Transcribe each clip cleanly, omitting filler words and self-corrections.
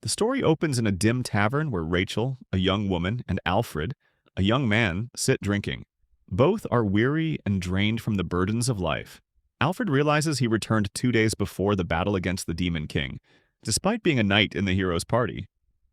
The story opens in a dim tavern where Rachel, a young woman, and Alfred, a young man, sit drinking. Both are weary and drained from the burdens of life. Alfred realizes he returned 2 days before the battle against the Demon King, despite being a knight in the hero's party.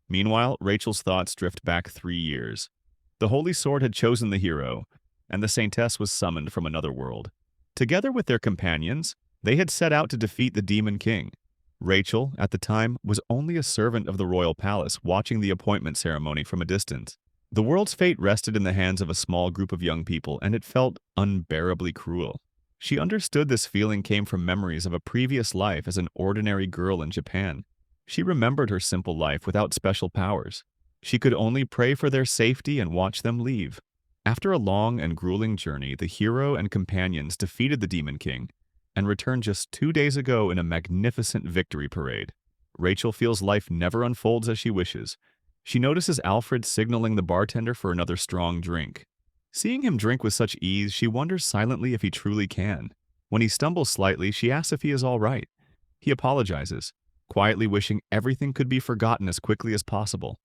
Meanwhile, Rachel's thoughts drift back 3 years. The Holy Sword had chosen the hero, and the Saintess was summoned from another world. Together with their companions, they had set out to defeat the Demon King. Rachel, at the time, was only a servant of the royal palace, watching the appointment ceremony from a distance. The world's fate rested in the hands of a small group of young people, and it felt unbearably cruel. She understood this feeling came from memories of a previous life as an ordinary girl in Japan. She remembered her simple life without special powers. She could only pray for their safety and watch them leave. After a long and grueling journey, the hero and companions defeated the Demon King and returned just 2 days ago in a magnificent victory parade. Rachel feels life never unfolds as she wishes. She notices Alfred signaling the bartender for another strong drink. Seeing him drink with such ease, she wonders silently if he truly can. When he stumbles slightly, she asks if he is all right. He apologizes, quietly wishing everything could be forgotten as quickly as possible.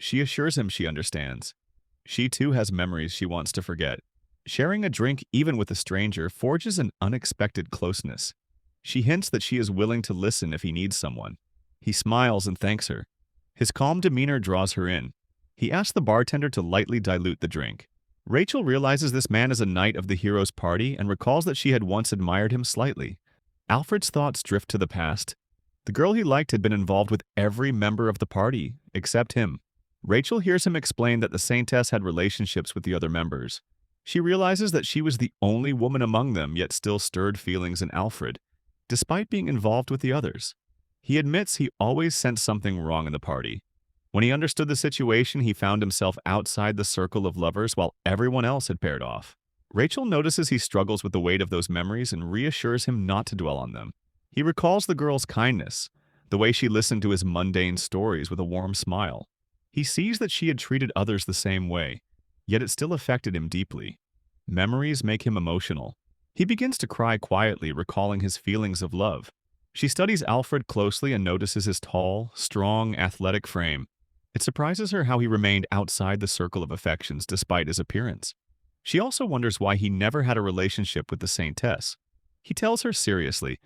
She assures him she understands. She too has memories she wants to forget. Sharing a drink, even with a stranger, forges an unexpected closeness. She hints that she is willing to listen if he needs someone. He smiles and thanks her. His calm demeanor draws her in. He asks the bartender to lightly dilute the drink. Rachel realizes this man is a knight of the hero's party and recalls that she had once admired him slightly. Alfred's thoughts drift to the past. The girl he liked had been involved with every member of the party, except him. Rachel hears him explain that the Saintess had relationships with the other members. She realizes that she was the only woman among them, yet still stirred feelings in Alfred, despite being involved with the others. He admits he always sensed something wrong in the party. When he understood the situation, he found himself outside the circle of lovers while everyone else had paired off. Rachel notices he struggles with the weight of those memories and reassures him not to dwell on them. He recalls the girl's kindness, the way she listened to his mundane stories with a warm smile. He sees that she had treated others the same way, yet it still affected him deeply. Memories make him emotional. He begins to cry quietly, recalling his feelings of love. She studies Alfred closely and notices his tall, strong, athletic frame. It surprises her how he remained outside the circle of affections despite his appearance. She also wonders why he never had a relationship with the Saintess. He tells her seriously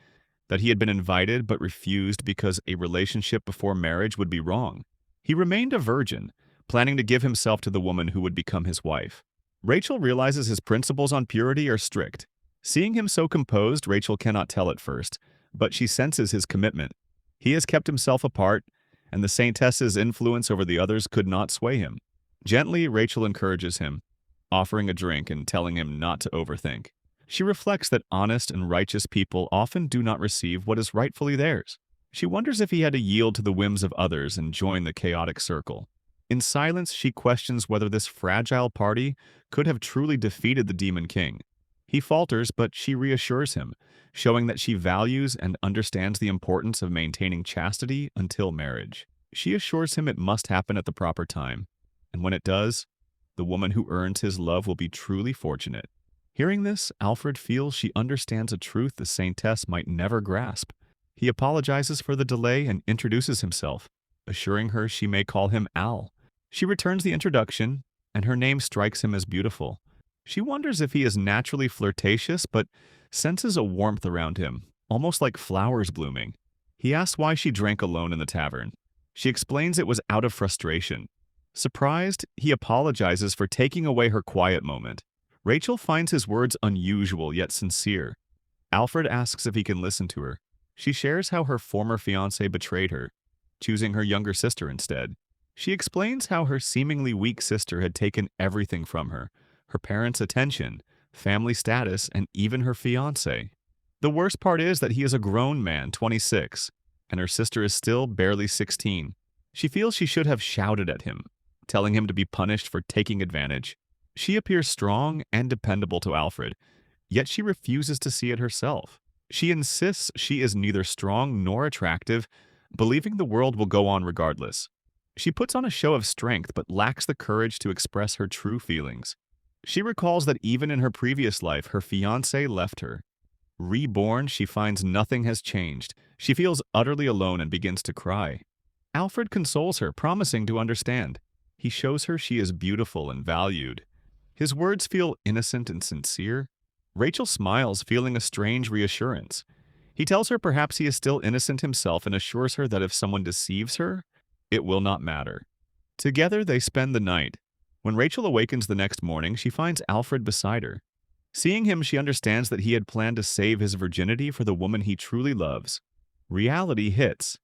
that he had been invited but refused because a relationship before marriage would be wrong. He remained a virgin, planning to give himself to the woman who would become his wife. Rachel realizes his principles on purity are strict. Seeing him so composed, Rachel cannot tell at first, but she senses his commitment. He has kept himself apart, and the Saintess's influence over the others could not sway him. Gently, Rachel encourages him, offering a drink and telling him not to overthink. She reflects that honest and righteous people often do not receive what is rightfully theirs. She wonders if he had to yield to the whims of others and join the chaotic circle. In silence, she questions whether this fragile party could have truly defeated the Demon King. He falters, but she reassures him, showing that she values and understands the importance of maintaining chastity until marriage. She assures him it must happen at the proper time, and when it does, the woman who earns his love will be truly fortunate. Hearing this, Alfred feels she understands a truth the Saintess might never grasp. He apologizes for the delay and introduces himself, assuring her she may call him Al. She returns the introduction, and her name strikes him as beautiful. She wonders if he is naturally flirtatious, but senses a warmth around him, almost like flowers blooming. He asks why she drank alone in the tavern. She explains it was out of frustration. Surprised, he apologizes for taking away her quiet moment. Rachel finds his words unusual yet sincere. Alfred asks if he can listen to her. She shares how her former fiancé betrayed her, choosing her younger sister instead. She explains how her seemingly weak sister had taken everything from her, her parents' attention, family status, and even her fiancé. The worst part is that he is a grown man, 26, and her sister is still barely 16. She feels she should have shouted at him, telling him to be punished for taking advantage. She appears strong and dependable to Alfred, yet she refuses to see it herself. She insists she is neither strong nor attractive, believing the world will go on regardless. She puts on a show of strength but lacks the courage to express her true feelings. She recalls that even in her previous life, her fiancé left her. Reborn, she finds nothing has changed. She feels utterly alone and begins to cry. Alfred consoles her, promising to understand. He shows her she is beautiful and valued. His words feel innocent and sincere. Rachel smiles, feeling a strange reassurance. He tells her perhaps he is still innocent himself and assures her that if someone deceives her, it will not matter. Together, they spend the night. When Rachel awakens the next morning, she finds Alfred beside her. Seeing him, she understands that he had planned to save his virginity for the woman he truly loves. Reality hits,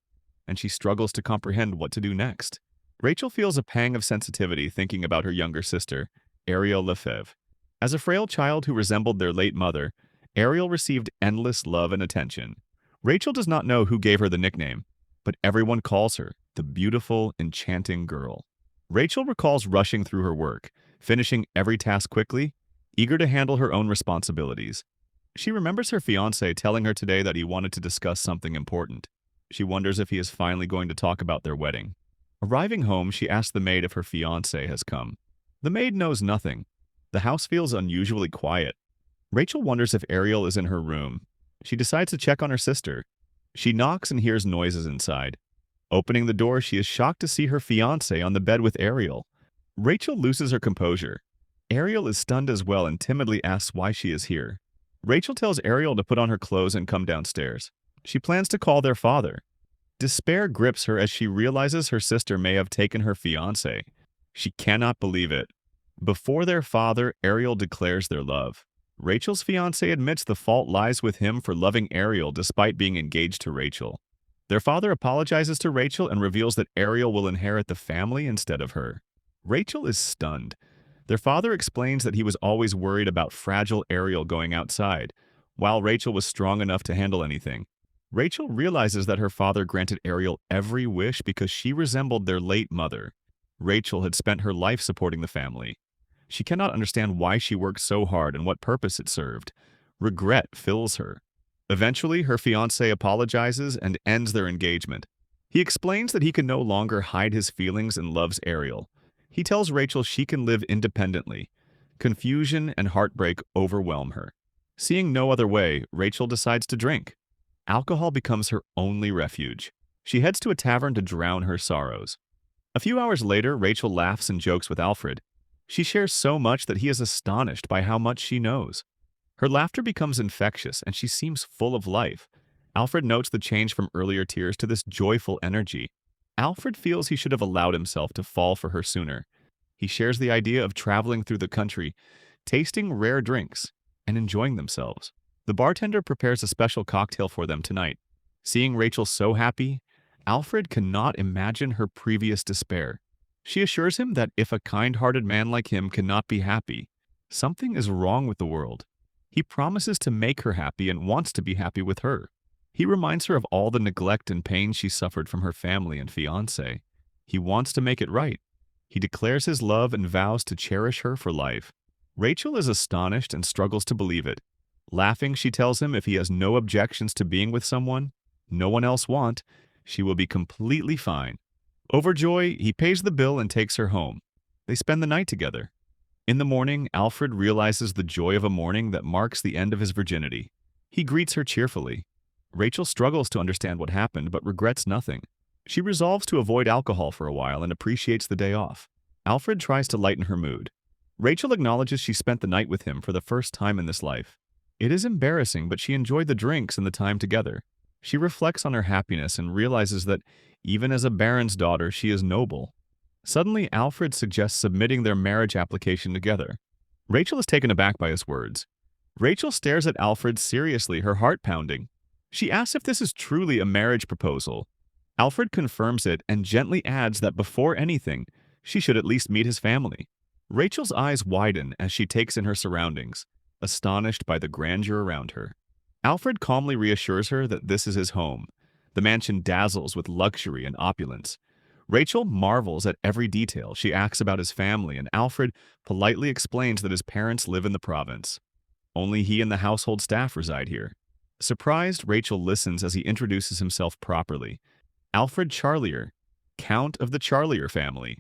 and she struggles to comprehend what to do next. Rachel feels a pang of sensitivity thinking about her younger sister, Ariel Lefebvre. As a frail child who resembled their late mother, Ariel received endless love and attention. Rachel does not know who gave her the nickname, but everyone calls her the beautiful, enchanting girl. Rachel recalls rushing through her work, finishing every task quickly, eager to handle her own responsibilities. She remembers her fiancé telling her today that he wanted to discuss something important. She wonders if he is finally going to talk about their wedding. Arriving home, she asks the maid if her fiancé has come. The maid knows nothing. The house feels unusually quiet. Rachel wonders if Ariel is in her room. She decides to check on her sister. She knocks and hears noises inside. Opening the door, she is shocked to see her fiancé on the bed with Ariel. Rachel loses her composure. Ariel is stunned as well and timidly asks why she is here. Rachel tells Ariel to put on her clothes and come downstairs. She plans to call their father. Despair grips her as she realizes her sister may have taken her fiancé. She cannot believe it. Before their father, Ariel declares their love. Rachel's fiancé admits the fault lies with him for loving Ariel despite being engaged to Rachel. Their father apologizes to Rachel and reveals that Ariel will inherit the family instead of her. Rachel is stunned. Their father explains that he was always worried about fragile Ariel going outside, while Rachel was strong enough to handle anything. Rachel realizes that her father granted Ariel every wish because she resembled their late mother. Rachel had spent her life supporting the family. She cannot understand why she worked so hard and what purpose it served. Regret fills her. Eventually, her fiancé apologizes and ends their engagement. He explains that he can no longer hide his feelings and loves Ariel. He tells Rachel she can live independently. Confusion and heartbreak overwhelm her. Seeing no other way, Rachel decides to drink. Alcohol becomes her only refuge. She heads to a tavern to drown her sorrows. A few hours later, Rachel laughs and jokes with Alfred. She shares so much that he is astonished by how much she knows. Her laughter becomes infectious, and she seems full of life. Alfred notes the change from earlier tears to this joyful energy. Alfred feels he should have allowed himself to fall for her sooner. He shares the idea of traveling through the country, tasting rare drinks, and enjoying themselves. The bartender prepares a special cocktail for them tonight. Seeing Rachel so happy, Alfred cannot imagine her previous despair. She assures him that if a kind-hearted man like him cannot be happy, something is wrong with the world. He promises to make her happy and wants to be happy with her. He reminds her of all the neglect and pain she suffered from her family and fiancé. He wants to make it right. He declares his love and vows to cherish her for life. Rachel is astonished and struggles to believe it. Laughing, she tells him if he has no objections to being with someone no one else wants, she will be completely fine. Overjoyed, he pays the bill and takes her home. They spend the night together. In the morning, Alfred realizes the joy of a morning that marks the end of his virginity. He greets her cheerfully. Rachel struggles to understand what happened, but regrets nothing. She resolves to avoid alcohol for a while and appreciates the day off. Alfred tries to lighten her mood. Rachel acknowledges she spent the night with him for the first time in this life. It is embarrassing, but she enjoyed the drinks and the time together. She reflects on her happiness and realizes that, even as a baron's daughter, she is noble. Suddenly, Alfred suggests submitting their marriage application together. Rachel is taken aback by his words. Rachel stares at Alfred seriously, her heart pounding. She asks if this is truly a marriage proposal. Alfred confirms it and gently adds that before anything, she should at least meet his family. Rachel's eyes widen as she takes in her surroundings, astonished by the grandeur around her. Alfred calmly reassures her that this is his home. The mansion dazzles with luxury and opulence. Rachel marvels at every detail. She asks about his family, and Alfred politely explains that his parents live in the province. Only he and the household staff reside here. Surprised, Rachel listens as he introduces himself properly. Alfred Charlier, Count of the Charlier family.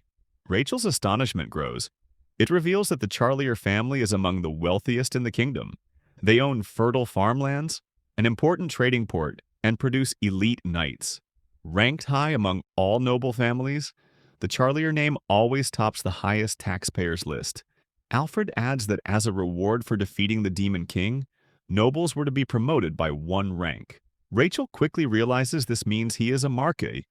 Rachel's astonishment grows. It reveals that the Charlier family is among the wealthiest in the kingdom. They own fertile farmlands, an important trading port, and produce elite knights. Ranked high among all noble families, the Charlier name always tops the highest taxpayers list. Alfred adds that as a reward for defeating the Demon King, nobles were to be promoted by one rank. Rachel quickly realizes this means he is a Marquis,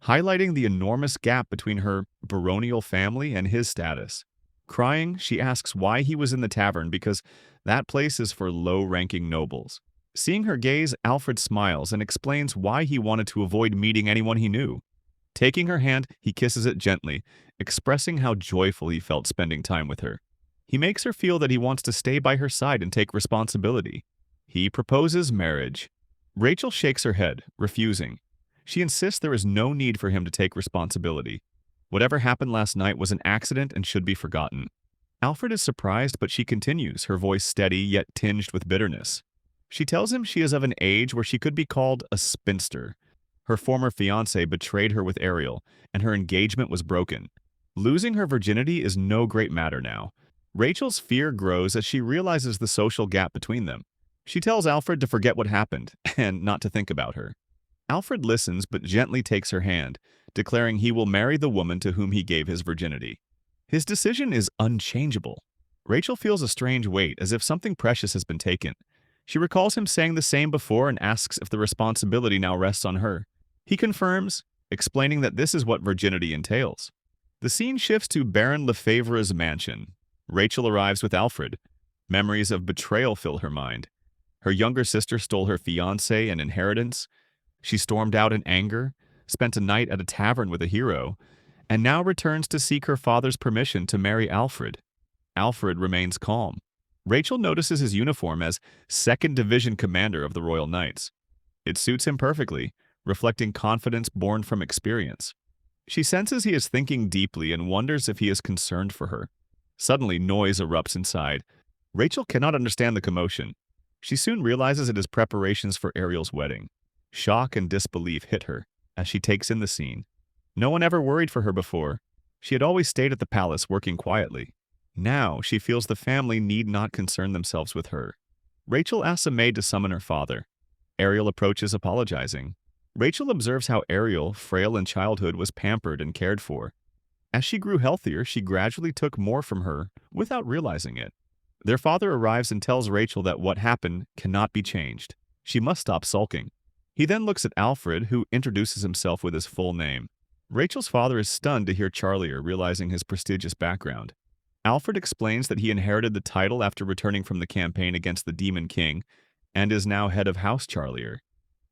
highlighting the enormous gap between her baronial family and his status. Crying, she asks why he was in the tavern because that place is for low-ranking nobles. Seeing her gaze, Alfred smiles and explains why he wanted to avoid meeting anyone he knew. Taking her hand, he kisses it gently, expressing how joyful he felt spending time with her. He makes her feel that he wants to stay by her side and take responsibility. He proposes marriage. Rachel shakes her head, refusing. She insists there is no need for him to take responsibility. Whatever happened last night was an accident and should be forgotten. Alfred is surprised, but she continues, her voice steady yet tinged with bitterness. She tells him she is of an age where she could be called a spinster. Her former fiancé betrayed her with Ariel, and her engagement was broken. Losing her virginity is no great matter now. Rachel's fear grows as she realizes the social gap between them. She tells Alfred to forget what happened and not to think about her. Alfred listens but gently takes her hand, declaring he will marry the woman to whom he gave his virginity. His decision is unchangeable. Rachel feels a strange weight, as if something precious has been taken. She recalls him saying the same before and asks if the responsibility now rests on her. He confirms, explaining that this is what virginity entails. The scene shifts to Baron Lefebvre's mansion. Rachel arrives with Alfred. Memories of betrayal fill her mind. Her younger sister stole her fiancé and inheritance. She stormed out in anger, spent a night at a tavern with a hero, and now returns to seek her father's permission to marry Alfred. Alfred remains calm. Rachel notices his uniform as 2nd Division Commander of the Royal Knights. It suits him perfectly, reflecting confidence born from experience. She senses he is thinking deeply and wonders if he is concerned for her. Suddenly, noise erupts inside. Rachel cannot understand the commotion. She soon realizes it is preparations for Ariel's wedding. Shock and disbelief hit her as she takes in the scene. No one ever worried for her before. She had always stayed at the palace working quietly. Now she feels the family need not concern themselves with her. Rachel asks a maid to summon her father. Ariel approaches apologizing. Rachel observes how Ariel, frail in childhood, was pampered and cared for. As she grew healthier, she gradually took more from her without realizing it. Their father arrives and tells Rachel that what happened cannot be changed. She must stop sulking. He then looks at Alfred, who introduces himself with his full name. Rachel's father is stunned to hear Charlier, realizing his prestigious background. Alfred explains that he inherited the title after returning from the campaign against the Demon King and is now head of House Charlier.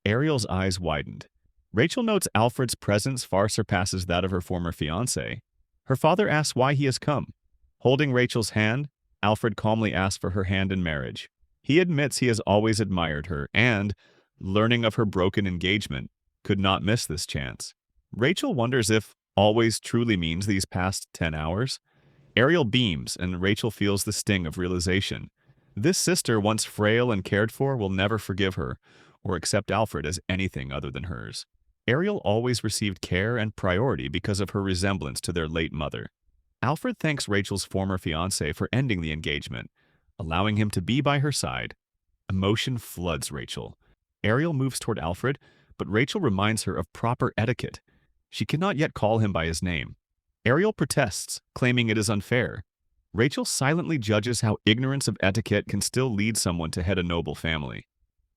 Ariel's eyes widened. Rachel notes Alfred's presence far surpasses that of her former fiancé. Her father asks why he has come. Holding Rachel's hand, Alfred calmly asks for her hand in marriage. He admits he has always admired her and, learning of her broken engagement, could not miss this chance. Rachel wonders if always truly means these past 10 hours. Ariel beams, and Rachel feels the sting of realization. This sister, once frail and cared for, will never forgive her or accept Alfred as anything other than hers. Ariel always received care and priority because of her resemblance to their late mother. Alfred thanks Rachel's former fiancé for ending the engagement, allowing him to be by her side. Emotion floods Rachel. Ariel moves toward Alfred, but Rachel reminds her of proper etiquette. She cannot yet call him by his name. Ariel protests, claiming it is unfair. Rachel silently judges how ignorance of etiquette can still lead someone to head a noble family.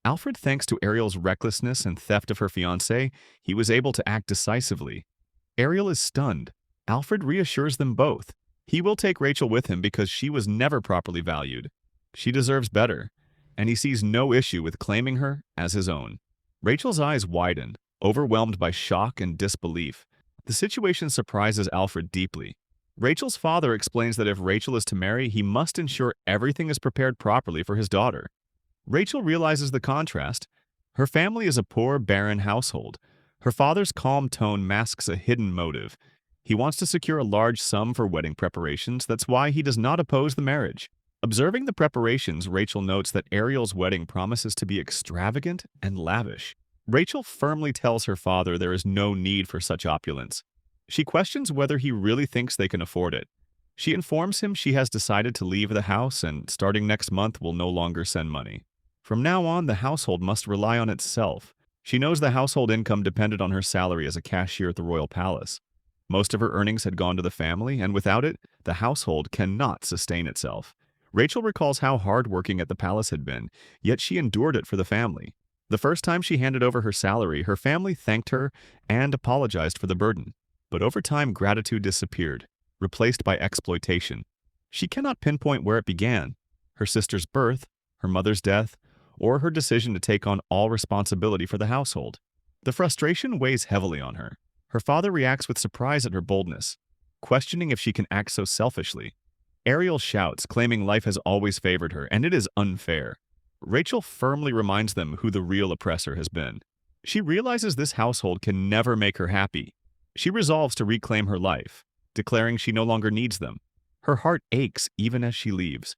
Alfred thanks to Ariel's recklessness and theft of her fiancé, he was able to act decisively. Ariel is stunned. Alfred reassures them both. He will take Rachel with him because she was never properly valued. She deserves better, and he sees no issue with claiming her as his own. Rachel's eyes widen, overwhelmed by shock and disbelief. The situation surprises Alfred deeply. Rachel's father explains that if Rachel is to marry, he must ensure everything is prepared properly for his daughter. Rachel realizes the contrast. Her family is a poor, barren household. Her father's calm tone masks a hidden motive. He wants to secure a large sum for wedding preparations. That's why he does not oppose the marriage. Observing the preparations, Rachel notes that Ariel's wedding promises to be extravagant and lavish. Rachel firmly tells her father there is no need for such opulence. She questions whether he really thinks they can afford it. She informs him she has decided to leave the house and, starting next month, will no longer send money. From now on, the household must rely on itself. She knows the household income depended on her salary as a cashier at the royal palace. Most of her earnings had gone to the family, and without it, the household cannot sustain itself. Rachel recalls how hard-working at the palace had been, yet she endured it for the family. The first time she handed over her salary, her family thanked her and apologized for the burden. But over time, gratitude disappeared, replaced by exploitation. She cannot pinpoint where it began: her sister's birth, her mother's death, or her decision to take on all responsibility for the household. The frustration weighs heavily on her. Her father reacts with surprise at her boldness, questioning if she can act so selfishly. Ariel shouts, claiming life has always favored her, and it is unfair. Rachel firmly reminds them who the real oppressor has been. She realizes this household can never make her happy. She resolves to reclaim her life, declaring she no longer needs them. Her heart aches even as she leaves.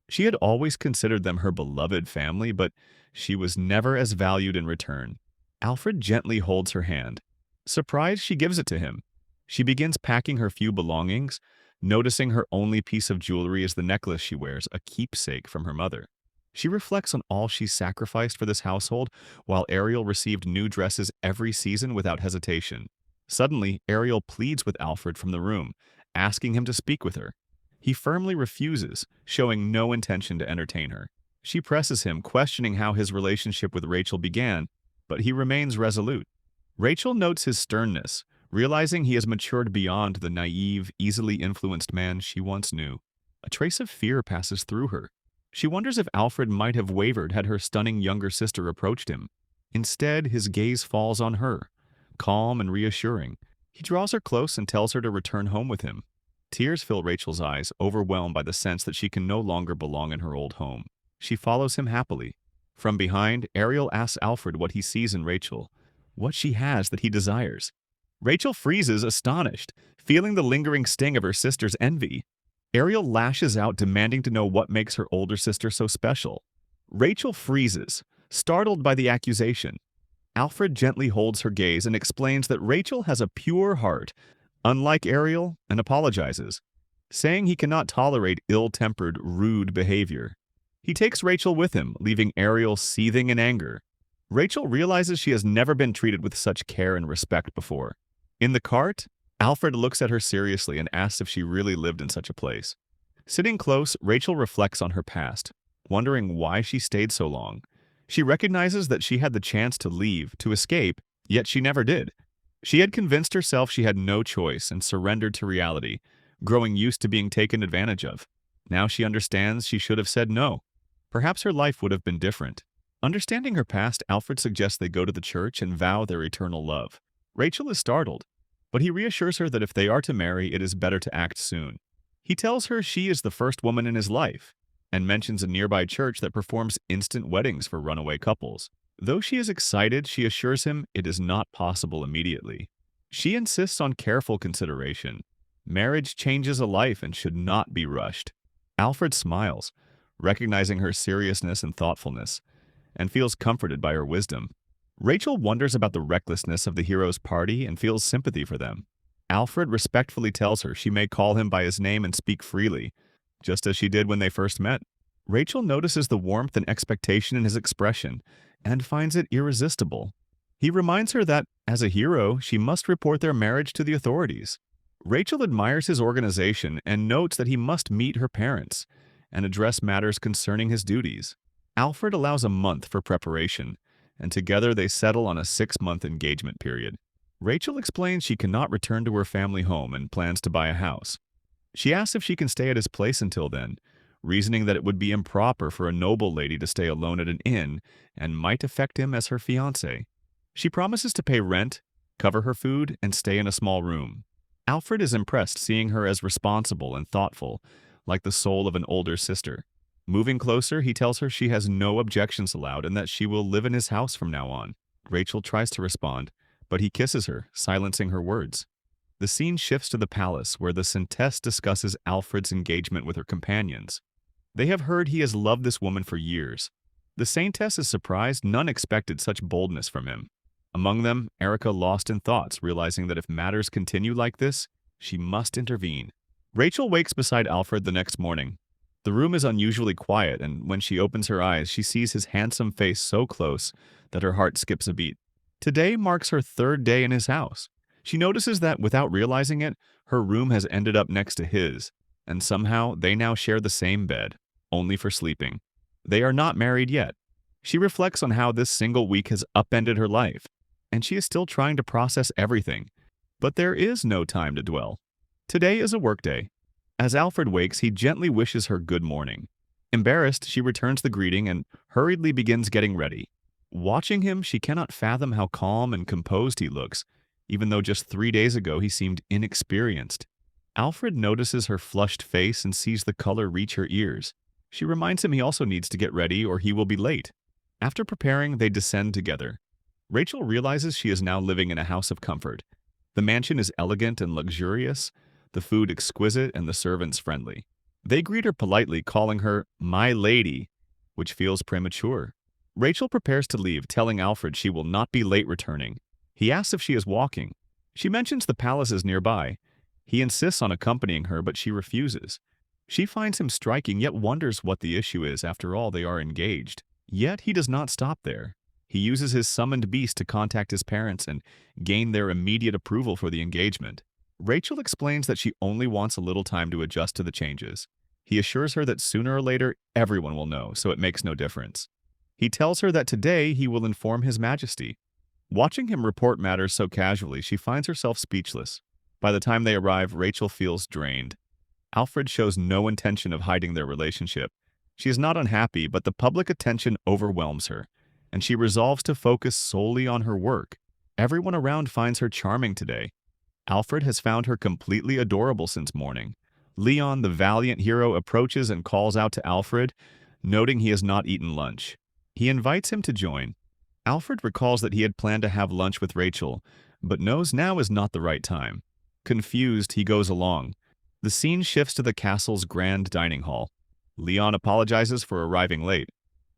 She had always considered them her beloved family, but she was never as valued in return. Alfred gently holds her hand. Surprised, she gives it to him. She begins packing her few belongings, noticing her only piece of jewelry is the necklace she wears, a keepsake from her mother. She reflects on all she sacrificed for this household, while Ariel received new dresses every season without hesitation. Suddenly, Ariel pleads with Alfred from the room, asking him to speak with her. He firmly refuses, showing no intention to entertain her. She presses him, questioning how his relationship with Rachel began, but he remains resolute. Rachel notes his sternness, realizing he has matured beyond the naive, easily influenced man she once knew. A trace of fear passes through her. She wonders if Alfred might have wavered had her stunning younger sister approached him. Instead, his gaze falls on her, calm and reassuring. He draws her close and tells her to return home with him. Tears fill Rachel's eyes, overwhelmed by the sense that she can no longer belong in her old home. She follows him happily. From behind, Ariel asks Alfred what he sees in Rachel, what she has that he desires. Rachel freezes, astonished, feeling the lingering sting of her sister's envy. Ariel lashes out, demanding to know what makes her older sister so special. Rachel freezes, startled by the accusation. Alfred gently holds her gaze and explains that Rachel has a pure heart, unlike Ariel, and apologizes, saying he cannot tolerate ill-tempered, rude behavior. He takes Rachel with him, leaving Ariel seething in anger. Rachel realizes she has never been treated with such care and respect before. In the cart, Alfred looks at her seriously and asks if she really lived in such a place. Sitting close, Rachel reflects on her past, wondering why she stayed so long. She recognizes that she had the chance to leave, to escape, yet she never did. She had convinced herself she had no choice and surrendered to reality, growing used to being taken advantage of. Now she understands she should have said no. Perhaps her life would have been different. Understanding her past, Alfred suggests they go to the church and vow their eternal love. Rachel is startled, but he reassures her that if they are to marry, it is better to act soon. He tells her she is the first woman in his life, and mentions a nearby church that performs instant weddings for runaway couples. Though she is excited, she assures him it is not possible immediately. She insists on careful consideration. Marriage changes a life and should not be rushed. Alfred smiles, recognizing her seriousness and thoughtfulness, and feels comforted by her wisdom. Rachel wonders about the recklessness of the hero's party and feels sympathy for them. Alfred respectfully tells her she may call him by his name and speak freely, just as she did when they first met. Rachel notices the warmth and expectation in his expression and finds it irresistible. He reminds her that, as a hero, she must report their marriage to the authorities. Rachel admires his organization and notes that he must meet her parents and address matters concerning his duties. Alfred allows a month for preparation, and together they settle on a 6-month engagement period. Rachel explains she cannot return to her family home and plans to buy a house. She asks if she can stay at his place until then, reasoning that it would be improper for a noble lady to stay alone at an inn and might affect him as her fiancé. She promises to pay rent, cover her food, and stay in a small room. Alfred is impressed, seeing her as responsible and thoughtful, like the soul of an older sister. Moving closer, he tells her she has no objections allowed and that she will live in his house from now on. Rachel tries to respond, but he kisses her, silencing her words. The scene shifts to the palace, where the Saintess discusses Alfred's engagement with her companions. They have heard he has loved this woman for years. The Saintess is surprised none expected such boldness from him. Among them, Erica lost in thoughts, realizing that if matters continue like this, she must intervene. Rachel wakes beside Alfred the next morning. The room is unusually quiet, and when she opens her eyes, she sees his handsome face so close that her heart skips a beat. Today marks her third day in his house. She notices that without realizing it, her room has ended up next to his, and somehow they now share the same bed, only for sleeping. They are not married yet. She reflects on how this single week has upended her life, and she is still trying to process everything. But there is no time to dwell. Today is a workday. As Alfred wakes, he gently wishes her good morning. Embarrassed, she returns the greeting and hurriedly begins getting ready. Watching him, she cannot fathom how calm and composed he looks, even though just 3 days ago he seemed inexperienced. Alfred notices her flushed face and sees the color reach her ears. She reminds him he also needs to get ready or he will be late. After preparing, they descend together. Rachel realizes she is now living in a house of comfort. The mansion is elegant and luxurious, the food exquisite, and the servants friendly. They greet her politely, calling her "my lady," which feels premature. Rachel prepares to leave, telling Alfred she will not be late returning. He asks if she is walking. She mentions the palace is nearby. He insists on accompanying her, but she refuses. She finds him striking, yet wonders what the issue is. After all, they are engaged. Yet he does not stop there. He uses his summoned beast to contact his parents and gain their immediate approval for the engagement. Rachel explains that she only wants a little time to adjust to the changes. He assures her that sooner or later everyone will know, so it makes no difference. He tells her that today he will inform His Majesty. Watching him report matters so casually, she finds herself speechless. By the time they arrive, Rachel feels drained. Alfred shows no intention of hiding their relationship. She is not unhappy, but the public attention overwhelms her, and she resolves to focus solely on her work. Everyone around finds her charming today. Alfred has found her completely adorable since morning. Leon, the valiant hero, approaches and calls out to Alfred, noting he has not eaten lunch. He invites him to join. Alfred recalls that he had planned to have lunch with Rachel, but knows now is not the right time. Confused, he goes along. The scene shifts to the castle's grand dining hall. Leon apologizes for arriving late.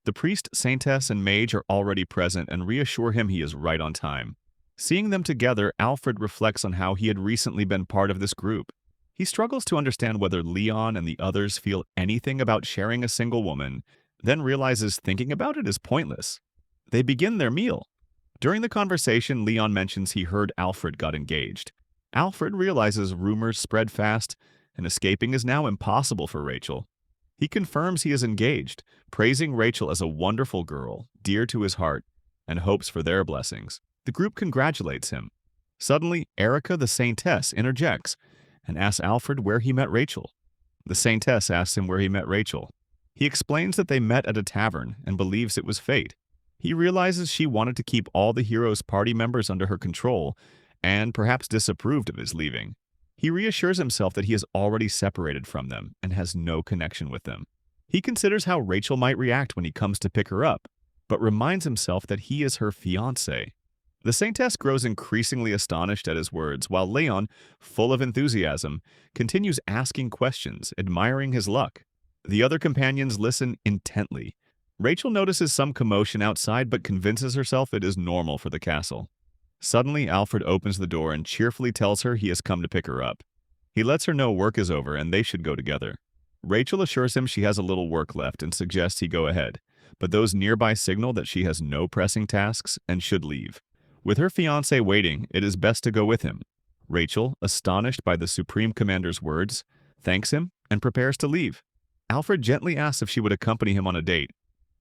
The priest, Saintess, and mage are already present and reassure him he is right on time. Seeing them together, Alfred reflects on how he had recently been part of this group. He struggles to understand whether Leon and the others feel anything about sharing a single woman, then realizes thinking about it is pointless. They begin their meal. During the conversation, Leon mentions he heard Alfred got engaged. Alfred realizes rumors spread fast, and escaping is now impossible for Rachel. He confirms he is engaged, praising Rachel as a wonderful girl, dear to his heart, and hopes for their blessings. The group congratulates him. Suddenly, Erica the Saintess interjects and asks Alfred where he met Rachel. The Saintess asks him where he met Rachel. He explains that they met at a tavern and believes it was fate. He realizes she wanted to keep all the hero's party members under her control and perhaps disapproved of his leaving. He reassures himself that he is already separated from them and has no connection with them. He considers how Rachel might react when he comes to pick her up, but reminds himself that he is her fiancé. The Saintess grows increasingly astonished at his words, while Leon, full of enthusiasm, continues asking questions, admiring his luck. The other companions listen intently. Rachel notices some commotion outside but convinces herself it is normal for the castle. Suddenly, Alfred opens the door and cheerfully tells her he has come to pick her up. He lets her know work is over and they should go together. Rachel assures him she has a little work left and suggests he go ahead, but those nearby signal that she has no pressing tasks and should leave. With her fiancé waiting, it is best to go with him. Rachel, astonished by the Supreme Commander's words, thanks him and prepares to leave. Alfred gently asks if she would accompany him on a date.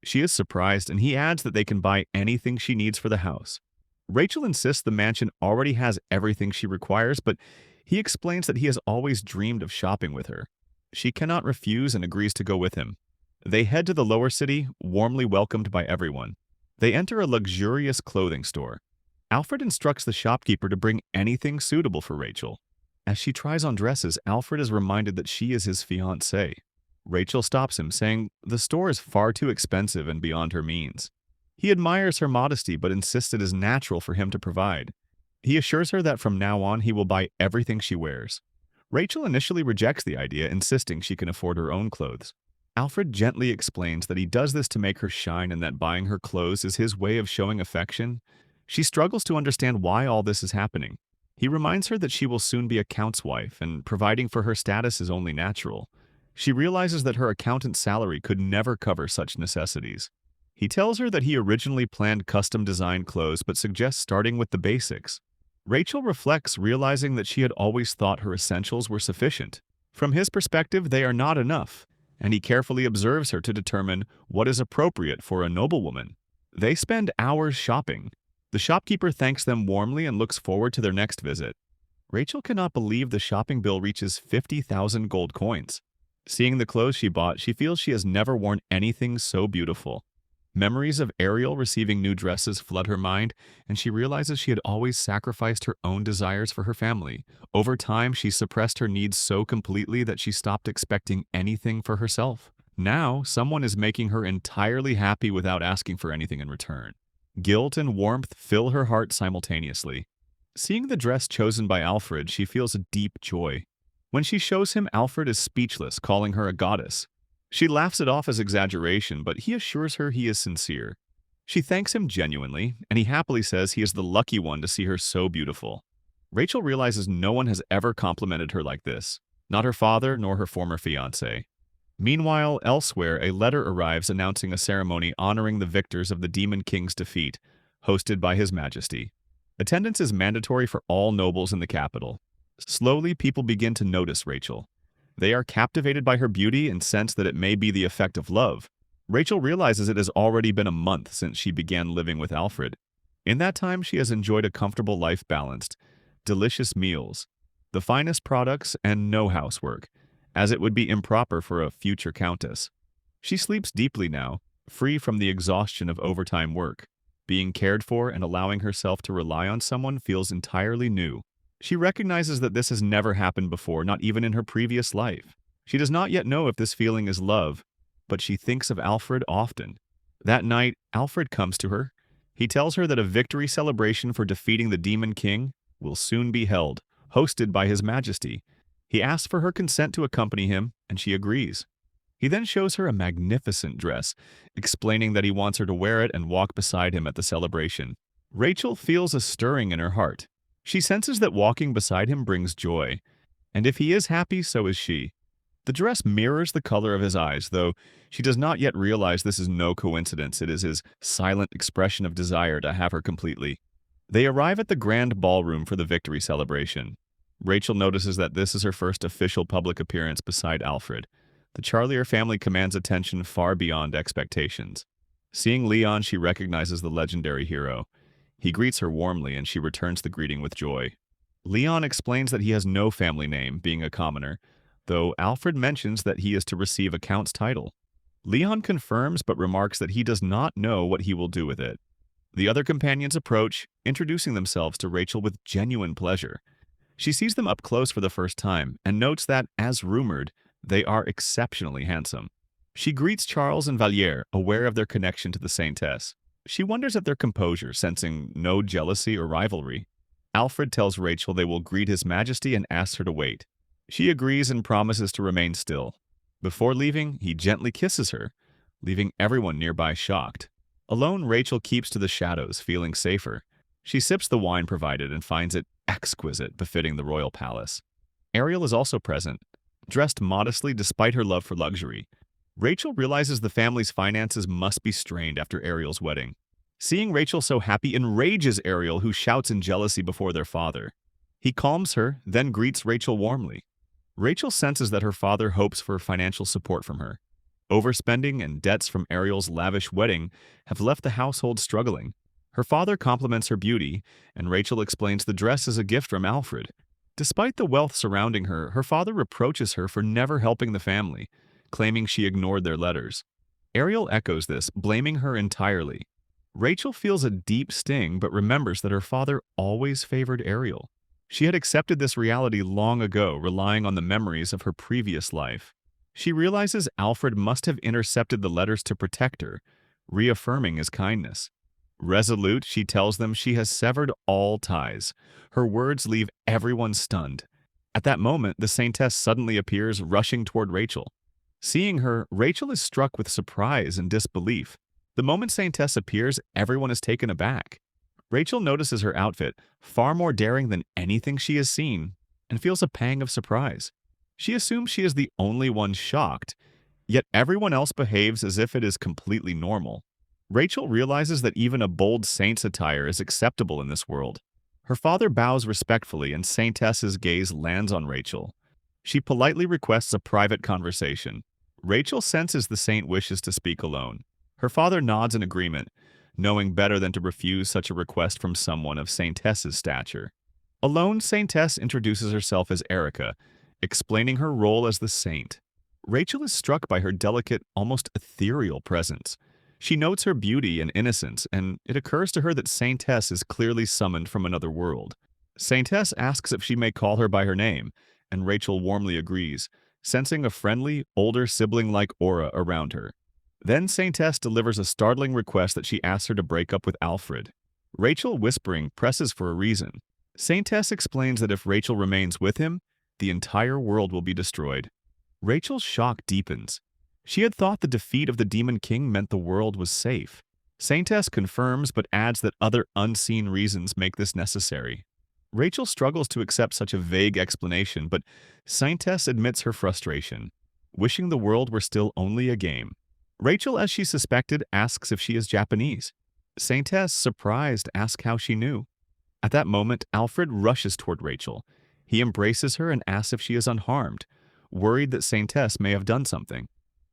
She is surprised, and he adds that they can buy anything she needs for the house. Rachel insists the mansion already has everything she requires, but he explains that he has always dreamed of shopping with her. She cannot refuse and agrees to go with him. They head to the lower city, warmly welcomed by everyone. They enter a luxurious clothing store. Alfred instructs the shopkeeper to bring anything suitable for Rachel. As she tries on dresses, Alfred is reminded that she is his fiancée. Rachel stops him, saying the store is far too expensive and beyond her means. He admires her modesty but insists it is natural for him to provide. He assures her that from now on he will buy everything she wears. Rachel initially rejects the idea, insisting she can afford her own clothes. Alfred gently explains that he does this to make her shine and that buying her clothes is his way of showing affection. She struggles to understand why all this is happening. He reminds her that she will soon be a count's wife, and providing for her status is only natural. She realizes that her accountant's salary could never cover such necessities. He tells her that he originally planned custom-designed clothes but suggests starting with the basics. Rachel reflects, realizing that she had always thought her essentials were sufficient. From his perspective, they are not enough, and he carefully observes her to determine what is appropriate for a noblewoman. They spend hours shopping. The shopkeeper thanks them warmly and looks forward to their next visit. Rachel cannot believe the shopping bill reaches 50,000 gold coins. Seeing the clothes she bought, she feels she has never worn anything so beautiful. Memories of Ariel receiving new dresses flood her mind, and she realizes she had always sacrificed her own desires for her family. Over time, she suppressed her needs so completely that she stopped expecting anything for herself. Now, someone is making her entirely happy without asking for anything in return. Guilt and warmth fill her heart simultaneously. Seeing the dress chosen by Alfred, she feels a deep joy. When she shows him, Alfred is speechless, calling her a goddess. She laughs it off as exaggeration, but he assures her he is sincere. She thanks him genuinely, and he happily says he is the lucky one to see her so beautiful. Rachel realizes no one has ever complimented her like this, not her father nor her former fiancé. Meanwhile, elsewhere, a letter arrives announcing a ceremony honoring the victors of the Demon King's defeat, hosted by His Majesty. Attendance is mandatory for all nobles in the capital. Slowly, people begin to notice Rachel. They are captivated by her beauty and sense that it may be the effect of love. Rachel realizes it has already been a month since she began living with Alfred. In that time, she has enjoyed a comfortable life balanced, delicious meals, the finest products, and no housework, as it would be improper for a future countess. She sleeps deeply now, free from the exhaustion of overtime work. Being cared for and allowing herself to rely on someone feels entirely new. She recognizes that this has never happened before, not even in her previous life. She does not yet know if this feeling is love, but she thinks of Alfred often. That night, Alfred comes to her. He tells her that a victory celebration for defeating the Demon King will soon be held, hosted by His Majesty. He asks for her consent to accompany him, and she agrees. He then shows her a magnificent dress, explaining that he wants her to wear it and walk beside him at the celebration. Rachel feels a stirring in her heart. She senses that walking beside him brings joy, and if he is happy, so is she. The dress mirrors the color of his eyes, though she does not yet realize this is no coincidence. It is his silent expression of desire to have her completely. They arrive at the grand ballroom for the victory celebration. Rachel notices that this is her first official public appearance beside Alfred. The Charlier family commands attention far beyond expectations. Seeing Leon, she recognizes the legendary hero. He greets her warmly, and she returns the greeting with joy. Leon explains that he has no family name, being a commoner, though Alfred mentions that he is to receive a count's title. Leon confirms but remarks that he does not know what he will do with it. The other companions approach, introducing themselves to Rachel with genuine pleasure. She sees them up close for the first time and notes that, as rumored, they are exceptionally handsome. She greets Charles and Valliere, aware of their connection to the Saintess. She wonders at their composure, sensing no jealousy or rivalry. Alfred tells Rachel they will greet His Majesty and asks her to wait. She agrees and promises to remain still. Before leaving, he gently kisses her, leaving everyone nearby shocked. Alone, Rachel keeps to the shadows, feeling safer. She sips the wine provided and finds it exquisite, befitting the royal palace. Ariel is also present, dressed modestly despite her love for luxury. Rachel realizes the family's finances must be strained after Ariel's wedding. Seeing Rachel so happy enrages Ariel, who shouts in jealousy before their father. He calms her, then greets Rachel warmly. Rachel senses that her father hopes for financial support from her. Overspending and debts from Ariel's lavish wedding have left the household struggling. Her father compliments her beauty, and Rachel explains the dress is a gift from Alfred. Despite the wealth surrounding her, her father reproaches her for never helping the family, claiming she ignored their letters. Ariel echoes this, blaming her entirely. Rachel feels a deep sting but remembers that her father always favored Ariel. She had accepted this reality long ago, relying on the memories of her previous life. She realizes Alfred must have intercepted the letters to protect her, reaffirming his kindness. Resolute, she tells them she has severed all ties. Her words leave everyone stunned. At that moment, the Saintess suddenly appears, rushing toward Rachel. Seeing her, Rachel is struck with surprise and disbelief. The moment Saintess appears, everyone is taken aback. Rachel notices her outfit, far more daring than anything she has seen, and feels a pang of surprise. She assumes she is the only one shocked, yet everyone else behaves as if it is completely normal. Rachel realizes that even a bold saint's attire is acceptable in this world. Her father bows respectfully and Saintess's gaze lands on Rachel. She politely requests a private conversation. Rachel senses the saint wishes to speak alone. Her father nods in agreement, knowing better than to refuse such a request from someone of Saintess's stature. Alone, Saintess introduces herself as Erica, explaining her role as the saint. Rachel is struck by her delicate, almost ethereal presence. She notes her beauty and innocence, and it occurs to her that Saintess is clearly summoned from another world. Saintess asks if she may call her by her name, and Rachel warmly agrees, sensing a friendly, older sibling-like aura around her. Then Saintess delivers a startling request that she asks her to break up with Alfred. Rachel, whispering, presses for a reason. Saintess explains that if Rachel remains with him, the entire world will be destroyed. Rachel's shock deepens. She had thought the defeat of the Demon King meant the world was safe. Saintess confirms but adds that other unseen reasons make this necessary. Rachel struggles to accept such a vague explanation, but Saintess admits her frustration, wishing the world were still only a game. Rachel, as she suspected, asks if she is Japanese. Saintess, surprised, asks how she knew. At that moment, Alfred rushes toward Rachel. He embraces her and asks if she is unharmed, worried that Saintess may have done something.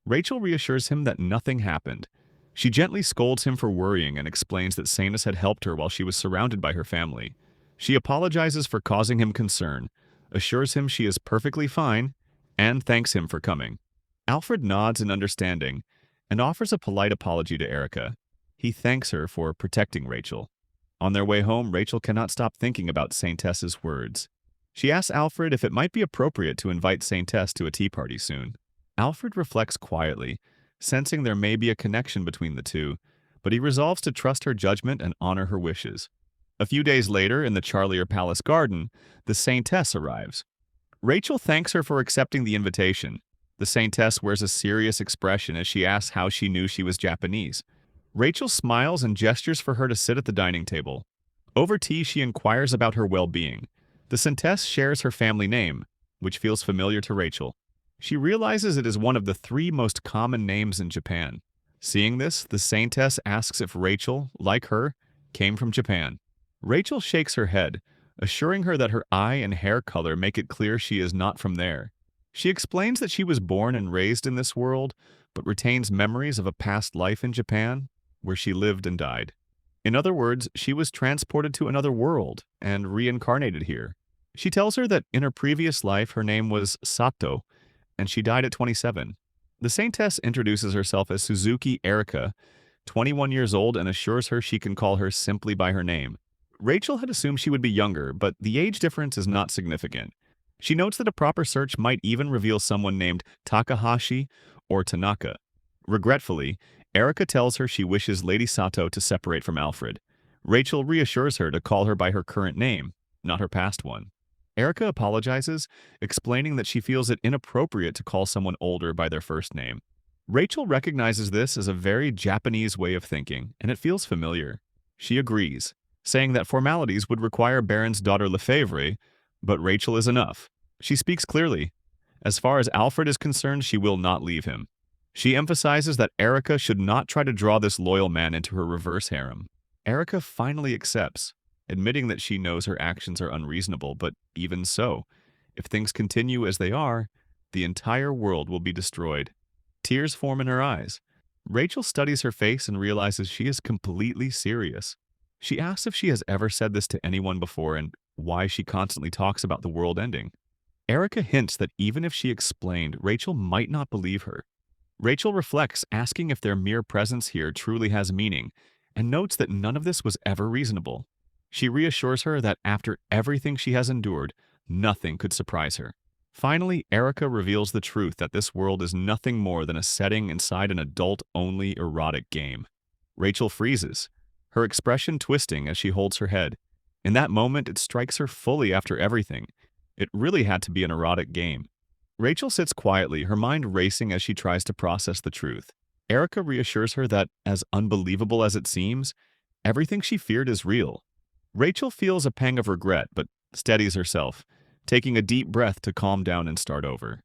Rachel reassures him that nothing happened. She gently scolds him for worrying and explains that Saintess had helped her while she was surrounded by her family. She apologizes for causing him concern, assures him she is perfectly fine, and thanks him for coming. Alfred nods in understanding and offers a polite apology to Erica. He thanks her for protecting Rachel. On their way home, Rachel cannot stop thinking about Saintess's words. She asks Alfred if it might be appropriate to invite Saintess to a tea party soon. Alfred reflects quietly, sensing there may be a connection between the two, but he resolves to trust her judgment and honor her wishes. A few days later, in the Charlier Palace garden, the Saintess arrives. Rachel thanks her for accepting the invitation. The Saintess wears a serious expression as she asks how she knew she was Japanese. Rachel smiles and gestures for her to sit at the dining table. Over tea, she inquires about her well-being. The Saintess shares her family name, which feels familiar to Rachel. She realizes it is one of the 3 most common names in Japan. Seeing this, the Saintess asks if Rachel, like her, came from Japan. Rachel shakes her head, assuring her that her eye and hair color make it clear she is not from there. She explains that she was born and raised in this world, but retains memories of a past life in Japan, where she lived and died. In other words, she was transported to another world and reincarnated here. She tells her that in her previous life her name was Sato, and she died at 27. The Saintess introduces herself as Suzuki Erica, 21 years old, and assures her she can call her simply by her name. Rachel had assumed she would be younger, but the age difference is not significant. She notes that a proper search might even reveal someone named Takahashi or Tanaka. Regretfully, Erica tells her she wishes Lady Sato to separate from Alfred. Rachel reassures her to call her by her current name, not her past one. Erica apologizes, explaining that she feels it inappropriate to call someone older by their first name. Rachel recognizes this as a very Japanese way of thinking, and it feels familiar. She agrees, saying that formalities would require Baron's daughter Lefebvre, but Rachel is enough. She speaks clearly. As far as Alfred is concerned, she will not leave him. She emphasizes that Erica should not try to draw this loyal man into her reverse harem. Erica finally accepts, admitting that she knows her actions are unreasonable, but even so, if things continue as they are, the entire world will be destroyed. Tears form in her eyes. Rachel studies her face and realizes she is completely serious. She asks if she has ever said this to anyone before and why she constantly talks about the world ending. Erica hints that even if she explained, Rachel might not believe her. Rachel reflects, asking if their mere presence here truly has meaning, and notes that none of this was ever reasonable. She reassures her that after everything she has endured, nothing could surprise her. Finally, Erica reveals the truth that this world is nothing more than a setting inside an adult-only erotic game. Rachel freezes, her expression twisting as she holds her head. In that moment, it strikes her fully after everything. It really had to be an erotic game. Rachel sits quietly, her mind racing as she tries to process the truth. Erica reassures her that, as unbelievable as it seems, everything she feared is real. Rachel feels a pang of regret, but steadies herself, taking a deep breath to calm down and start over.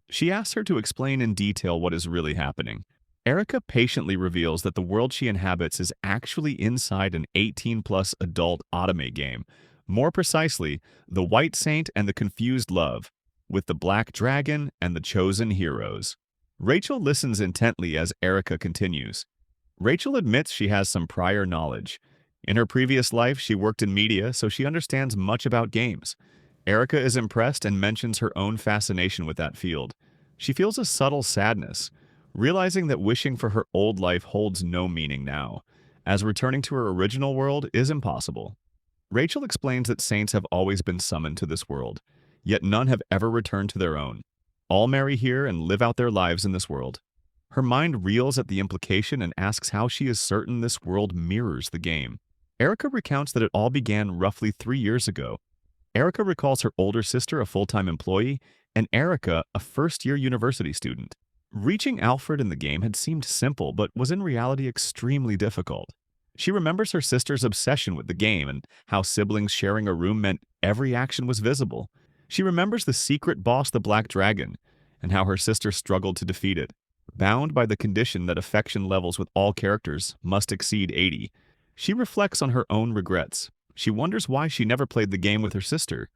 She asks her to explain in detail what is really happening. Erica patiently reveals that the world she inhabits is actually inside an 18-plus adult anime game. More precisely, The White Saint and the Confused Love, with the Black Dragon and the Chosen Heroes. Rachel listens intently as Erica continues. Rachel admits she has some prior knowledge. In her previous life, she worked in media, so she understands much about games. Erica is impressed and mentions her own fascination with that field. She feels a subtle sadness, realizing that wishing for her old life holds no meaning now, as returning to her original world is impossible. Rachel explains that saints have always been summoned to this world, yet none have ever returned to their own. All marry here and live out their lives in this world. Her mind reels at the implication and asks how she is certain this world mirrors the game. Erica recounts that it all began roughly 3 years ago. Erica recalls her older sister, a full-time employee, and Erica, a first-year university student. Reaching Alfred in the game had seemed simple, but was in reality extremely difficult. She remembers her sister's obsession with the game and how siblings sharing a room meant every action was visible. She remembers the secret boss, the Black Dragon, and how her sister struggled to defeat it. Bound by the condition that affection levels with all characters must exceed 80, she reflects on her own regrets. She wonders why she never played the game with her sister.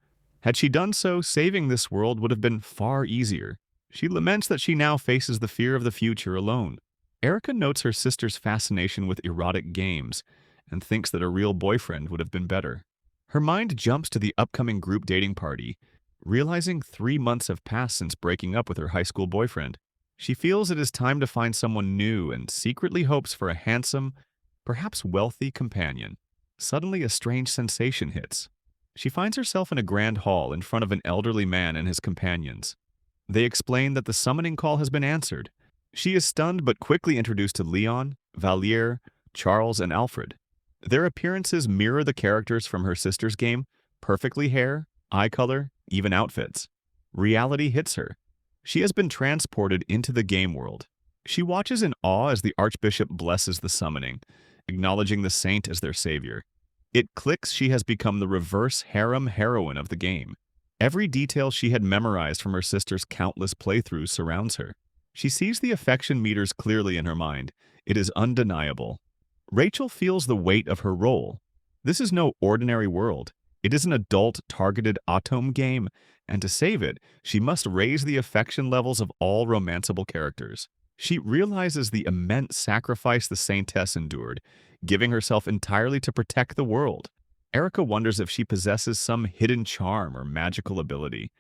Had she done so, saving this world would have been far easier. She laments that she now faces the fear of the future alone. Erica notes her sister's fascination with erotic games and thinks that a real boyfriend would have been better. Her mind jumps to the upcoming group dating party, realizing 3 months have passed since breaking up with her high school boyfriend. She feels it is time to find someone new and secretly hopes for a handsome, perhaps wealthy companion. Suddenly, a strange sensation hits. She finds herself in a grand hall in front of an elderly man and his companions. They explain that the summoning call has been answered. She is stunned but quickly introduced to Leon, Valier, Charles, and Alfred. Their appearances mirror the characters from her sister's game, perfectly hair, eye color, even outfits. Reality hits her. She has been transported into the game world. She watches in awe as the Archbishop blesses the summoning, acknowledging the saint as their savior. It clicks she has become the reverse harem heroine of the game. Every detail she had memorized from her sister's countless playthroughs surrounds her. She sees the affection meters clearly in her mind. It is undeniable. Rachel feels the weight of her role. This is no ordinary world. It is an adult-targeted automne game, and to save it, she must raise the affection levels of all romanceable characters. She realizes the immense sacrifice the Saintess endured, giving herself entirely to protect the world. Erica wonders if she possesses some hidden charm or magical ability.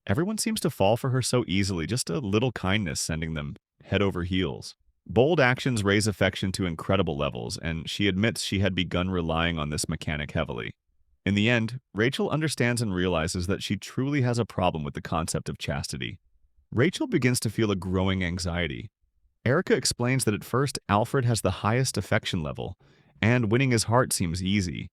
Everyone seems to fall for her so easily, just a little kindness sending them head over heels. Bold actions raise affection to incredible levels, and she admits she had begun relying on this mechanic heavily. In the end, Rachel understands and realizes that she truly has a problem with the concept of chastity. Rachel begins to feel a growing anxiety. Erica explains that at first Alfred has the highest affection level, and winning his heart seems easy.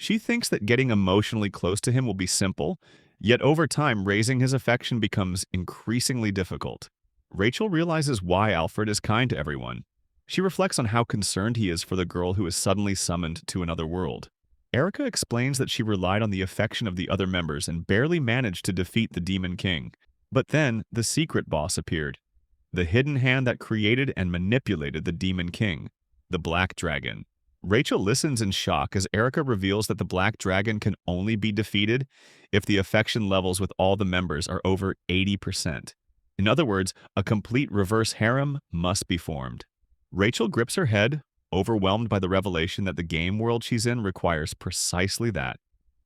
She thinks that getting emotionally close to him will be simple, yet over time raising his affection becomes increasingly difficult. Rachel realizes why Alfred is kind to everyone. She reflects on how concerned he is for the girl who is suddenly summoned to another world. Erica explains that she relied on the affection of the other members and barely managed to defeat the Demon King. But then, the secret boss appeared. The hidden hand that created and manipulated the Demon King, the Black Dragon. Rachel listens in shock as Erica reveals that the Black Dragon can only be defeated if the affection levels with all the members are over 80%. In other words, a complete reverse harem must be formed. Rachel grips her head, overwhelmed by the revelation that the game world she's in requires precisely that.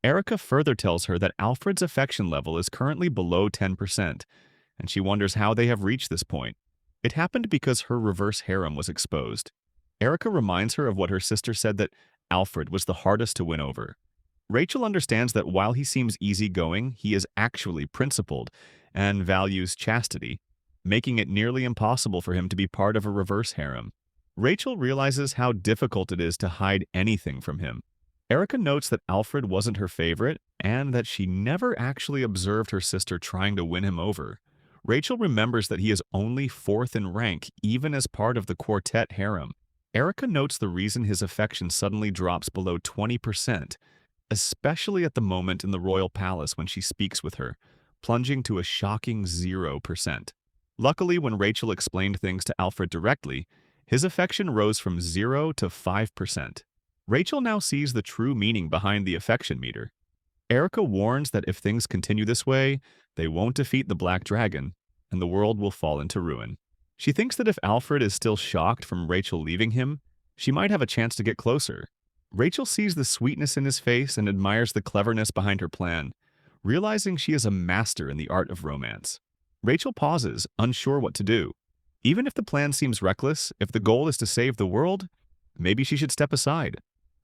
Erica further tells her that Alfred's affection level is currently below 10%, and she wonders how they have reached this point. It happened because her reverse harem was exposed. Erica reminds her of what her sister said, that Alfred was the hardest to win over. Rachel understands that while he seems easygoing, he is actually principled and values chastity, making it nearly impossible for him to be part of a reverse harem. Rachel realizes how difficult it is to hide anything from him. Erica notes that Alfred wasn't her favorite and that she never actually observed her sister trying to win him over. Rachel remembers that he is only 4th in rank, even as part of the quartet harem. Erica notes the reason his affection suddenly drops below 20%, especially at the moment in the royal palace when she speaks with her, plunging to a shocking 0%. Luckily, when Rachel explained things to Alfred directly, His affection rose from 0 to 5%. Rachel now sees the true meaning behind the affection meter. Erica warns that if things continue this way, they won't defeat the Black Dragon, and the world will fall into ruin. She thinks that if Alfred is still shocked from Rachel leaving him, she might have a chance to get closer. Rachel sees the sweetness in his face and admires the cleverness behind her plan, realizing she is a master in the art of romance. Rachel pauses, unsure what to do. Even if the plan seems reckless, if the goal is to save the world, maybe she should step aside.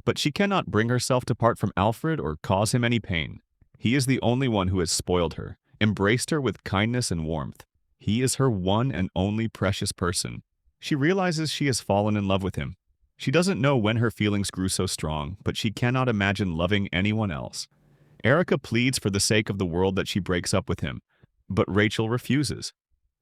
But she cannot bring herself to part from Alfred or cause him any pain. He is the only one who has spoiled her, embraced her with kindness and warmth. He is her one and only precious person. She realizes she has fallen in love with him. She doesn't know when her feelings grew so strong, but she cannot imagine loving anyone else. Erica pleads for the sake of the world that she breaks up with him, but Rachel refuses.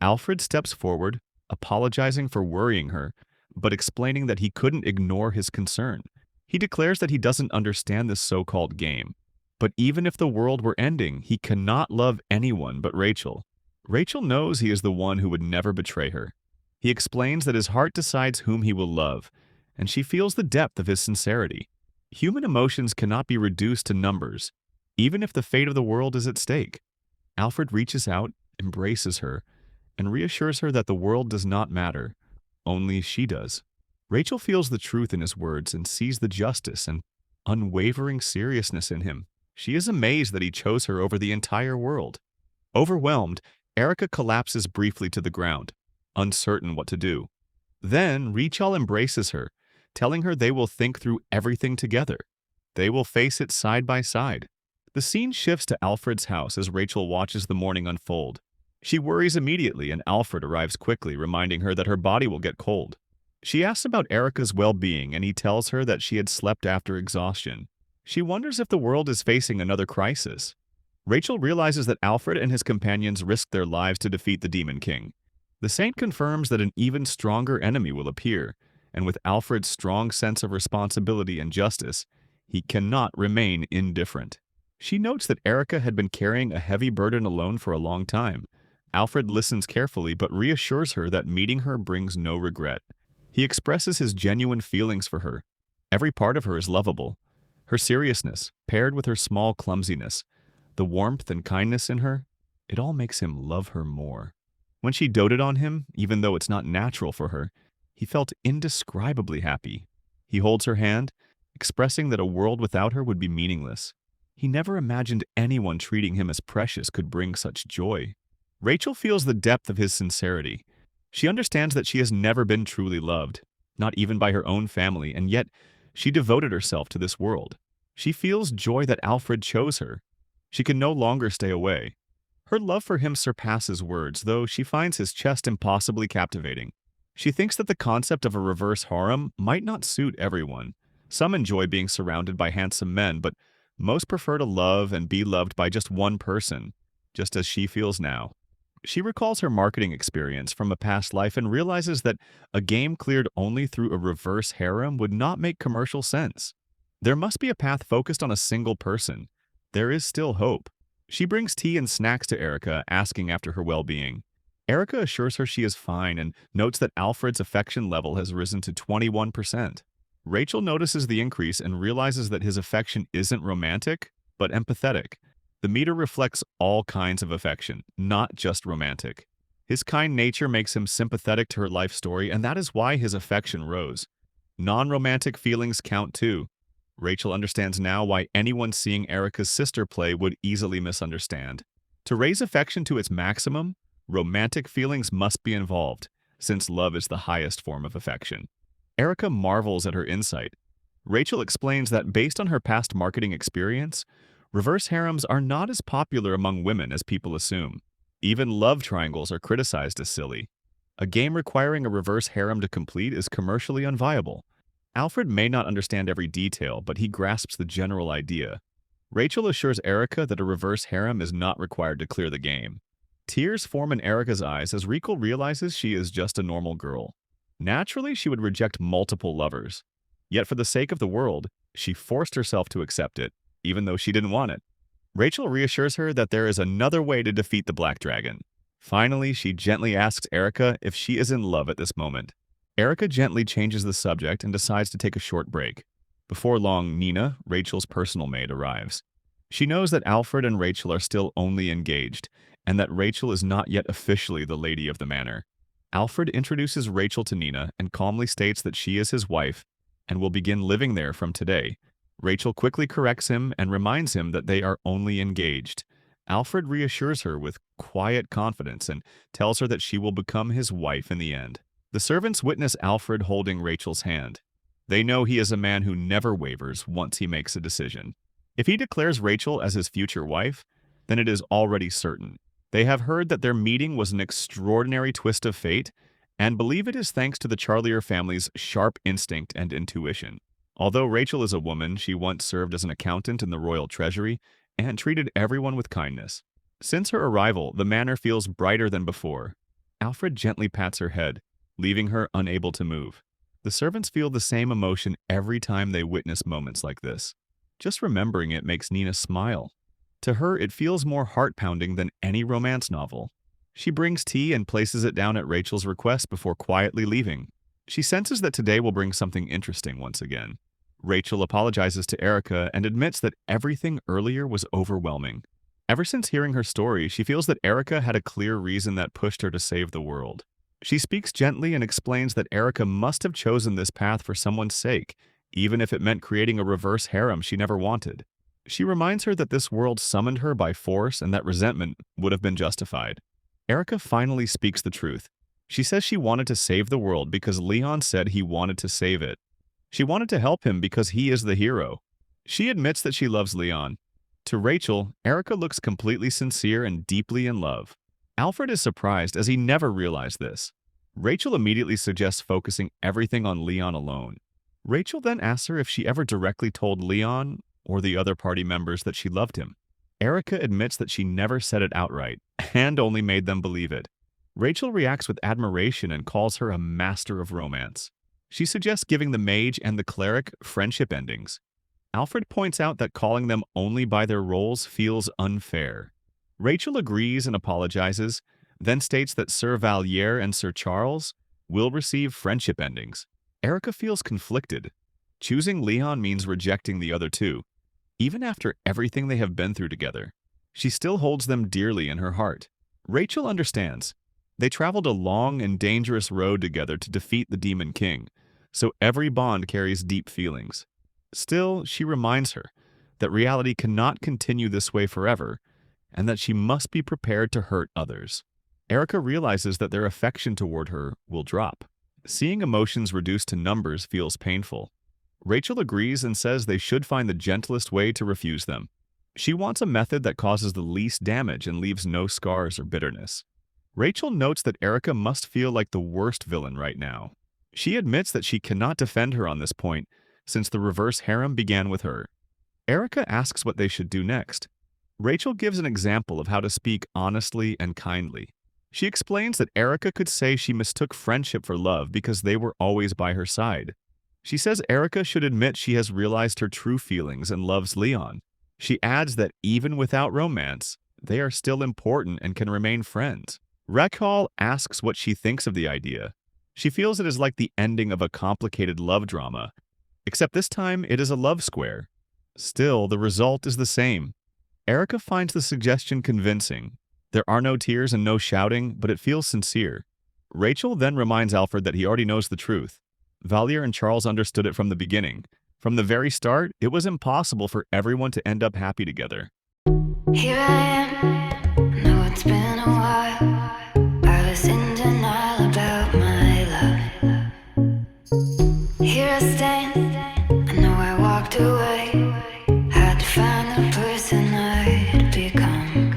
Alfred steps forward, apologizing for worrying her, but explaining that he couldn't ignore his concern. He declares that he doesn't understand this so-called game. But even if the world were ending, he cannot love anyone but Rachel. Rachel knows he is the one who would never betray her. He explains that his heart decides whom he will love, and she feels the depth of his sincerity. Human emotions cannot be reduced to numbers, even if the fate of the world is at stake. Alfred reaches out, embraces her, and reassures her that the world does not matter, only she does. Rachel feels the truth in his words and sees the justice and unwavering seriousness in him. She is amazed that he chose her over the entire world. Overwhelmed, Erica collapses briefly to the ground, uncertain what to do. Then Rachel embraces her, telling her they will think through everything together. They will face it side by side. The scene shifts to Alfred's house as Rachel watches the morning unfold. She worries immediately and Alfred arrives quickly, reminding her that her body will get cold. She asks about Erica's well-being and he tells her that she had slept after exhaustion. She wonders if the world is facing another crisis. Rachel realizes that Alfred and his companions risked their lives to defeat the Demon King. The saint confirms that an even stronger enemy will appear, and with Alfred's strong sense of responsibility and justice, he cannot remain indifferent. She notes that Erica had been carrying a heavy burden alone for a long time. Alfred listens carefully but reassures her that meeting her brings no regret. He expresses his genuine feelings for her. Every part of her is lovable. Her seriousness, paired with her small clumsiness, the warmth and kindness in her, it all makes him love her more. When she doted on him, even though it's not natural for her, he felt indescribably happy. He holds her hand, expressing that a world without her would be meaningless. He never imagined anyone treating him as precious could bring such joy. Rachel feels the depth of his sincerity. She understands that she has never been truly loved, not even by her own family, and yet she devoted herself to this world. She feels joy that Alfred chose her. She can no longer stay away. Her love for him surpasses words, though she finds his chest impossibly captivating. She thinks that the concept of a reverse harem might not suit everyone. Some enjoy being surrounded by handsome men, but most prefer to love and be loved by just one person, just as she feels now. She recalls her marketing experience from a past life and realizes that a game cleared only through a reverse harem would not make commercial sense. There must be a path focused on a single person. There is still hope. She brings tea and snacks to Erica, asking after her well-being. Erica assures her she is fine and notes that Alfred's affection level has risen to 21%. Rachel notices the increase and realizes that his affection isn't romantic, but empathetic. The meter reflects all kinds of affection, not just romantic. His kind nature makes him sympathetic to her life story, and that is why his affection rose. Non-romantic feelings count too. Rachel understands now why anyone seeing Erica's sister play would easily misunderstand. To raise affection to its maximum, romantic feelings must be involved, since love is the highest form of affection. Erica marvels at her insight. Rachel explains that based on her past marketing experience, reverse harems are not as popular among women as people assume. Even love triangles are criticized as silly. A game requiring a reverse harem to complete is commercially unviable. Alfred may not understand every detail, but he grasps the general idea. Rachel assures Erica that a reverse harem is not required to clear the game. Tears form in Erica's eyes as Rachel realizes she is just a normal girl. Naturally, she would reject multiple lovers. Yet for the sake of the world, she forced herself to accept it, even though she didn't want it. Rachel reassures her that there is another way to defeat the Black Dragon. Finally, she gently asks Erica if she is in love at this moment. Erica gently changes the subject and decides to take a short break. Before long, Nina, Rachel's personal maid, arrives. She knows that Alfred and Rachel are still only engaged, and that Rachel is not yet officially the lady of the manor. Alfred introduces Rachel to Nina and calmly states that she is his wife and will begin living there from today. Rachel quickly corrects him and reminds him that they are only engaged. Alfred reassures her with quiet confidence and tells her that she will become his wife in the end. The servants witness Alfred holding Rachel's hand. They know he is a man who never wavers once he makes a decision. If he declares Rachel as his future wife, then it is already certain. They have heard that their meeting was an extraordinary twist of fate and believe it is thanks to the Charlier family's sharp instinct and intuition. Although Rachel is a woman, she once served as an accountant in the royal treasury and treated everyone with kindness. Since her arrival, the manor feels brighter than before. Alfred gently pats her head, leaving her unable to move. The servants feel the same emotion every time they witness moments like this. Just remembering it makes Nina smile. To her, it feels more heart-pounding than any romance novel. She brings tea and places it down at Rachel's request before quietly leaving. She senses that today will bring something interesting once again. Rachel apologizes to Erica and admits that everything earlier was overwhelming. Ever since hearing her story, she feels that Erica had a clear reason that pushed her to save the world. She speaks gently and explains that Erica must have chosen this path for someone's sake, even if it meant creating a reverse harem she never wanted. She reminds her that this world summoned her by force and that resentment would have been justified. Erica finally speaks the truth. She says she wanted to save the world because Leon said he wanted to save it. She wanted to help him because he is the hero. She admits that she loves Leon. To Rachel, Erica looks completely sincere and deeply in love. Alfred is surprised as he never realized this. Rachel immediately suggests focusing everything on Leon alone. Rachel then asks her if she ever directly told Leon or the other party members that she loved him. Erica admits that she never said it outright and only made them believe it. Rachel reacts with admiration and calls her a master of romance. She suggests giving the mage and the cleric friendship endings. Alfred points out that calling them only by their roles feels unfair. Rachel agrees and apologizes, then states that Sir Valier and Sir Charles will receive friendship endings. Erica feels conflicted. Choosing Leon means rejecting the other two. Even after everything they have been through together, she still holds them dearly in her heart. Rachel understands. They traveled a long and dangerous road together to defeat the Demon King, so every bond carries deep feelings. Still, she reminds her that reality cannot continue this way forever, and that she must be prepared to hurt others. Erica realizes that their affection toward her will drop. Seeing emotions reduced to numbers feels painful. Rachel agrees and says they should find the gentlest way to refuse them. She wants a method that causes the least damage and leaves no scars or bitterness. Rachel notes that Erica must feel like the worst villain right now. She admits that she cannot defend her on this point, since the reverse harem began with her. Erica asks what they should do next. Rachel gives an example of how to speak honestly and kindly. She explains that Erica could say she mistook friendship for love because they were always by her side. She says Erica should admit she has realized her true feelings and loves Leon. She adds that even without romance, they are still important and can remain friends. Raquel asks what she thinks of the idea. She feels it is like the ending of a complicated love drama, except this time it is a love square. Still, the result is the same. Erica finds the suggestion convincing. There are no tears and no shouting, but it feels sincere. Rachel then reminds Alfred that he already knows the truth. Valier and Charles understood it from the beginning. From the very start, it was impossible for everyone to end up happy together. Here I am, know it's been a while. I was in denial about my love. Here I stand,